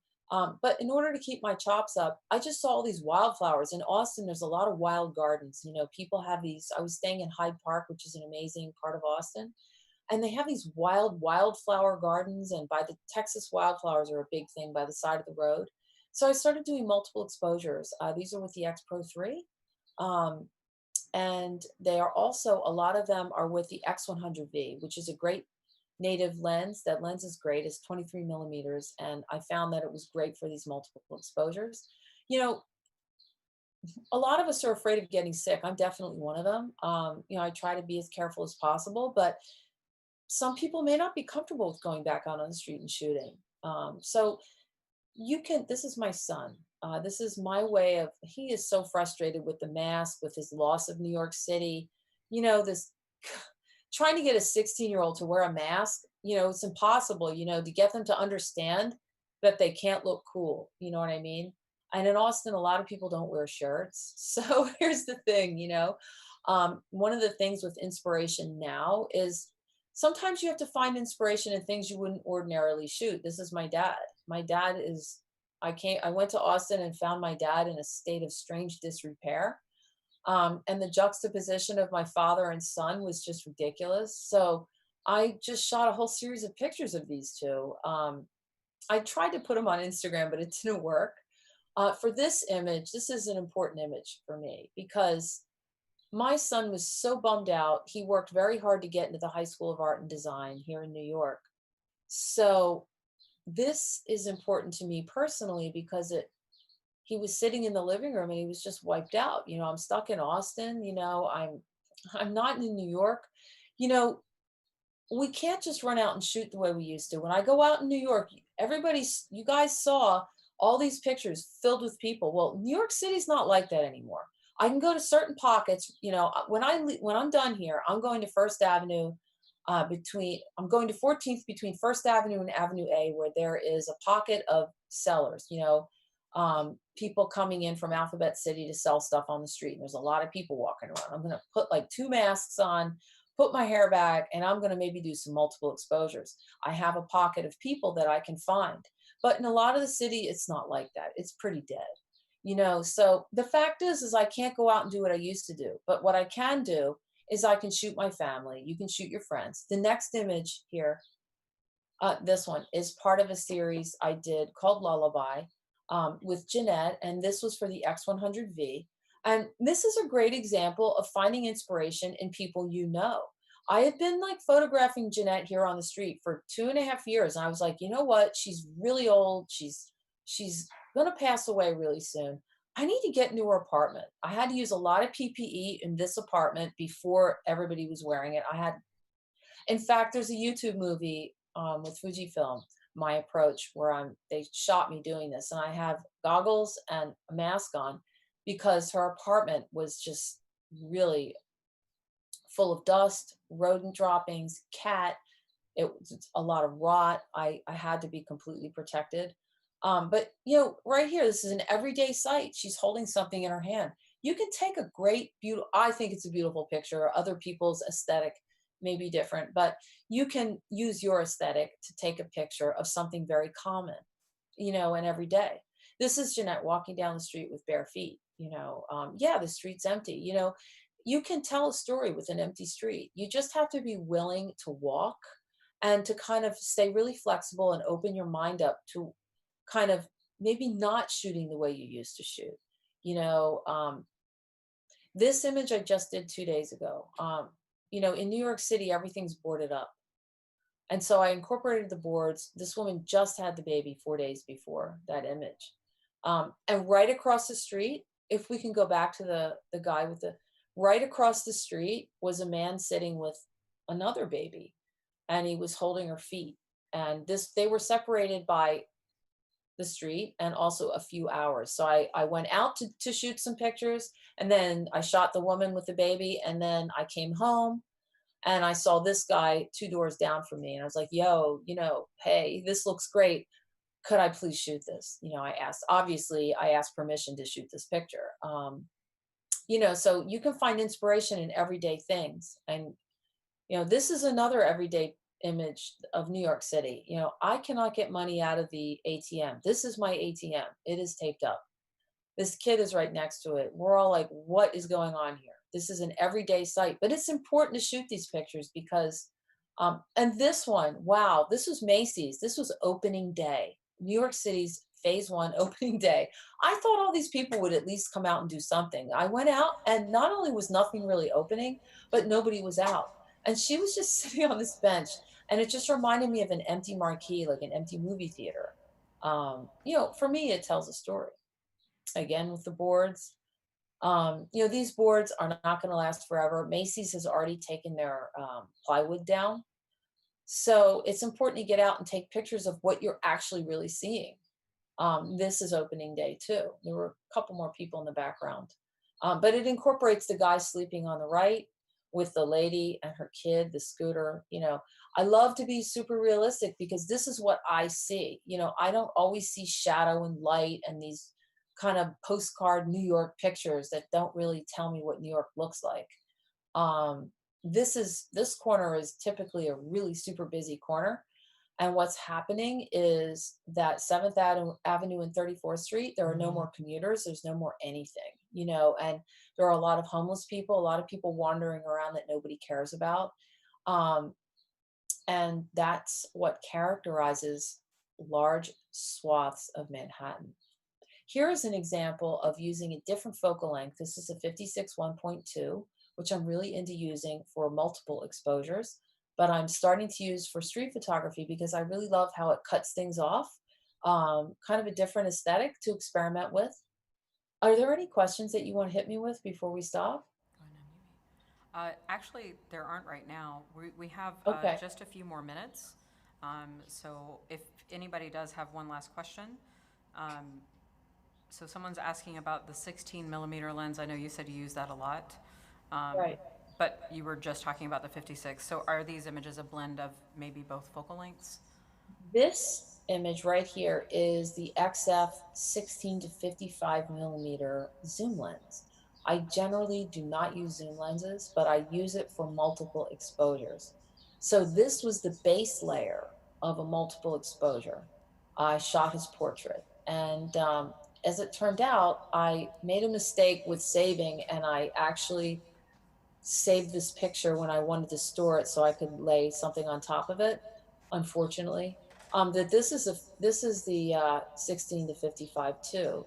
But in order to keep my chops up, I just saw all these wildflowers. In Austin, there's a lot of wild gardens. People have these. I was staying in Hyde Park, which is an amazing part of Austin, and they have these wildflower gardens, and by the Texas wildflowers are a big thing by the side of the road. So I started doing multiple exposures. These are with the X Pro 3. Um, and they are also, a lot of them are with the X100V, which is a great native lens. That lens is great. It's 23 millimeters, and I found that it was great for these multiple exposures. You know, a lot of us are afraid of getting sick. I'm definitely one of them. I try to be as careful as possible, but some people may not be comfortable with going back out on the street and shooting. So this is my son. This is my way of, he is so frustrated with the mask, with his loss of New York City. This trying to get a 16-year-old to wear a mask, it's impossible, to get them to understand that they can't look cool. You know what I mean? And in Austin, a lot of people don't wear shirts. So here's the thing, one of the things with inspiration now is sometimes you have to find inspiration in things you wouldn't ordinarily shoot. This is my dad. My dad is, I went to Austin and found my dad in a state of strange disrepair. And the juxtaposition of my father and son was just ridiculous. So I just shot a whole series of pictures of these two. I tried to put them on Instagram, but it didn't work. For this image, this is an important image for me because my son was so bummed out. He worked very hard to get into the High School of Art and Design here in New York. So this is important to me personally because he was sitting in the living room and he was just wiped out. I'm stuck in Austin, I'm not in New York. You know, we can't just run out and shoot the way we used to. When I go out in New York, you guys saw all these pictures filled with people. Well, New York City's not like that anymore. I can go to certain pockets. When I'm done here, I'm going to First Avenue, I'm going to 14th between First Avenue and Avenue A, where there is a pocket of sellers. People coming in from Alphabet City to sell stuff on the street. And there's a lot of people walking around. I'm going to put like 2 masks on, put my hair back, and I'm going to maybe do some multiple exposures. I have a pocket of people that I can find. But in a lot of the city, it's not like that. It's pretty dead. So the fact is I can't go out and do what I used to do. But what I can do is I can shoot my family. You can shoot your friends. The next image here, this one is part of a series I did called Lullaby with Jeanette, and this was for the X100V. And this is a great example of finding inspiration in people you know. I have been like photographing Jeanette here on the street for 2.5 years, and I was like, you know what? She's really old. She's gonna pass away really soon. I need to get into her apartment. I had to use a lot of PPE in this apartment before everybody was wearing it. In fact, there's a YouTube movie with Fujifilm, My Approach, where they shot me doing this, and I have goggles and a mask on because her apartment was just really full of dust, rodent droppings, cat. It was a lot of rot. I had to be completely protected. But right here, this is an everyday sight. She's holding something in her hand. You can take a great, beautiful, I think it's a beautiful picture. Other people's aesthetic may be different, but you can use your aesthetic to take a picture of something very common, and every day. This is Jeanette walking down the street with bare feet, yeah, the street's empty, you can tell a story with an empty street. You just have to be willing to walk and to kind of stay really flexible and open your mind up to kind of maybe not shooting the way you used to shoot. This image I just did 2 days ago. In New York City, everything's boarded up. And so I incorporated the boards. This woman just had the baby 4 days before that image. And right across the street, if we can go back to the guy with right across the street was a man sitting with another baby, and he was holding her feet. And they were separated by the street and also a few hours. So I went out to shoot some pictures, and then I shot the woman with the baby, and then I came home and I saw this guy 2 doors down from me, and I was like, yo, hey, this looks great. Could I please shoot this? I asked permission to shoot this picture. So you can find inspiration in everyday things. And, this is another everyday image of New York City. I cannot get money out of the ATM. This is my ATM. It is taped up. This kid is right next to it. We're all like, what is going on here? This is an everyday sight, but it's important to shoot these pictures because, and this one, wow, this was Macy's. This was opening day, New York City's phase 1 opening day. I thought all these people would at least come out and do something. I went out, and not only was nothing really opening, but nobody was out. And she was just sitting on this bench, and it just reminded me of an empty marquee, like an empty movie theater. For me, it tells a story. Again, with the boards, these boards are not going to last forever. Macy's has already taken their plywood down. So it's important to get out and take pictures of what you're actually really seeing. This is opening day too. There were a couple more people in the background. But it incorporates the guy sleeping on the right with the lady and her kid, the scooter. I love to be super realistic because this is what I see. I don't always see shadow and light and these kind of postcard New York pictures that don't really tell me what New York looks like. This corner is typically a really super busy corner. And what's happening is that 7th Avenue and 34th Street, there are no more commuters. There's no more anything, and there are a lot of homeless people, a lot of people wandering around that nobody cares about. And that's what characterizes large swaths of Manhattan. Here is an example of using a different focal length. This is a 56 1.2, which I'm really into using for multiple exposures, but I'm starting to use for street photography because I really love how it cuts things off, kind of a different aesthetic to experiment with. Are there any questions that you want to hit me with before we stop? Go ahead and unmute me. Actually, there aren't right now. We have Okay. just a few more minutes. So if anybody does have one last question, um, so someone's asking about the 16 millimeter lens. I know you said you use that a lot, um, Right. but you were just talking about the 56. So are these images a blend of maybe both focal lengths? This image right here is the XF 16 to 55 millimeter zoom lens. I generally do not use zoom lenses, but I use it for multiple exposures. So this was the base layer of a multiple exposure. I shot his portrait. And as it turned out, I made a mistake with saving, and I actually saved this picture when I wanted to store it so I could lay something on top of it, unfortunately. That this is the 16 to 55 too.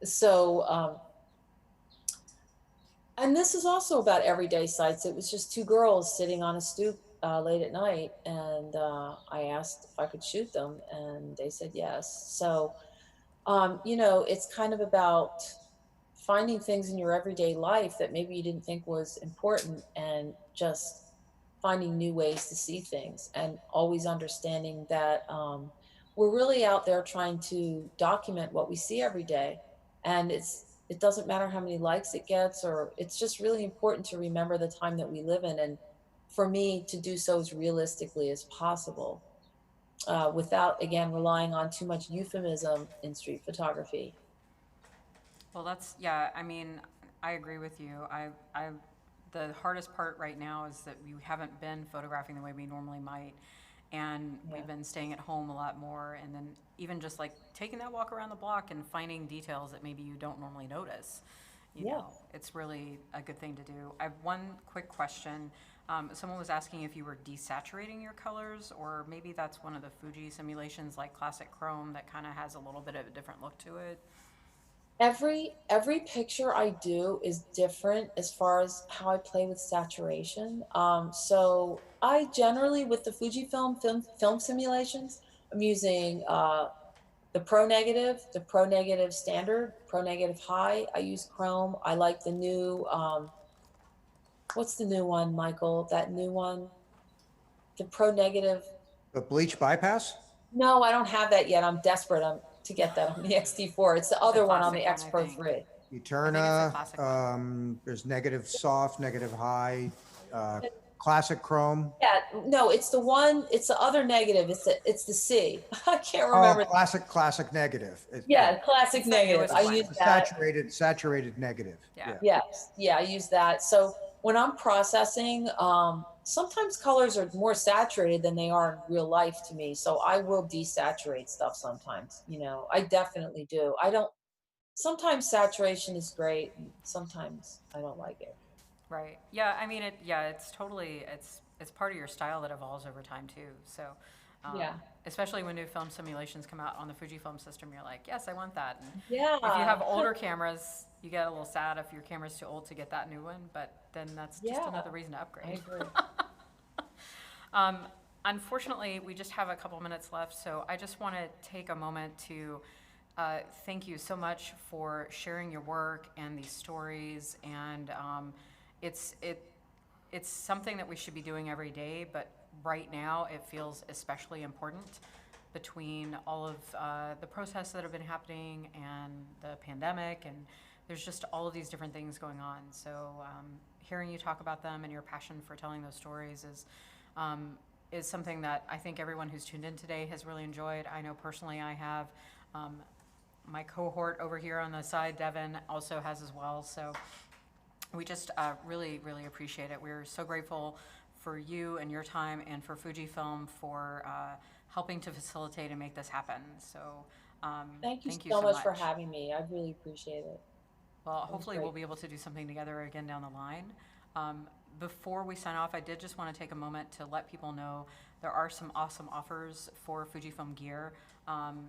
So and this is also about everyday sights. It was just two girls sitting on a stoop late at night, and I asked if I could shoot them, and they said yes. So you know, it's kind of about finding things in your everyday life that maybe you didn't think was important, and just finding new ways to see things, and always understanding that we're really out there trying to document what we see every day. And it doesn't matter how many likes it gets, or it's just really important to remember the time that we live in, and for me to do so as realistically as possible, without again relying on too much euphemism in street photography. Well, yeah, I mean, I agree with you. The hardest part right now is that we haven't been photographing the way we normally might. And Yeah. we've been staying at home a lot more. And then even just like taking that walk around the block and finding details that maybe you don't normally notice. You Yeah. know, it's really a good thing to do. I have one quick question. Someone was asking if you were desaturating your colors, or maybe that's one of the Fuji simulations like classic chrome that kind of has a little bit of a different look to it. Every picture I do is different as far as how I play with saturation. So I generally, with the Fujifilm film simulations, I'm using the Pro Negative Standard, Pro Negative High. I use Chrome. I like the new what's the new one, Michael? That new one, the Pro Negative. The bleach bypass? No, I don't have that yet. I'm desperate to get that on the XT4. It's the The other one on the classic one, X I Pro think. 3. I think it's the Eterna, classic one. there's negative soft, negative high, uh, classic chrome. Yeah, no, it's the one, it's the other negative. It's the C. I can't Oh, remember. classic negative. Yeah, Yeah, classic It's the negative. newest I one. use the that. saturated negative. Yeah. Yes, yeah, I use that. So when I'm processing, sometimes colors are more saturated than they are in real life to me. So I will desaturate stuff sometimes. You know, I definitely do. I don't. Sometimes saturation is great, and sometimes I don't like it. Right. Yeah. I mean, yeah. It's totally. It's part of your style that evolves over time too. So, um, Yeah, especially when new film simulations come out on the Fujifilm system, you're like, yes, I want that. And if you yeah, have older cameras, you get a little sad if your camera's too old to get that new one. But then that's just yeah. another reason to I upgrade. agree. Um, unfortunately, we just have a couple minutes left, so I just want to take a moment to thank you so much for sharing your work and these stories. And it's it it's something that we should be doing every day, but right now it feels especially important between all of the protests that have been happening and the pandemic, and there's just all of these different things going on. So hearing you talk about them and your passion for telling those stories is something that I think everyone who's tuned in today has really enjoyed. I know personally I have. Um, my cohort over here on the side, Devin, also has as well. So we just really, really appreciate it. We're so grateful for you and your time, and for Fujifilm for helping to facilitate and make this happen. So Thank you thank you so so much for much. having me. I really appreciate it. Well, It was hopefully we'll great. be able to do something together again down the line. Um, Before we sign off, I did just want to take a moment to let people know there are some awesome offers for Fujifilm gear.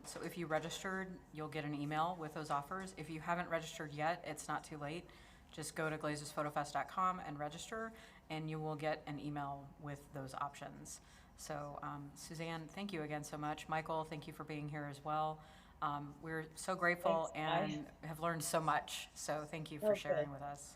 So if you registered, you'll get an email with those offers. If you haven't registered yet, it's not too late. Just go to glazersphotofest.com and register, and you will get an email with those options. So Suzanne, thank you again so much. Michael, thank you for being here as well. We're so grateful Thanks, Sky. and have learned so much. So thank you for Okay. sharing with us.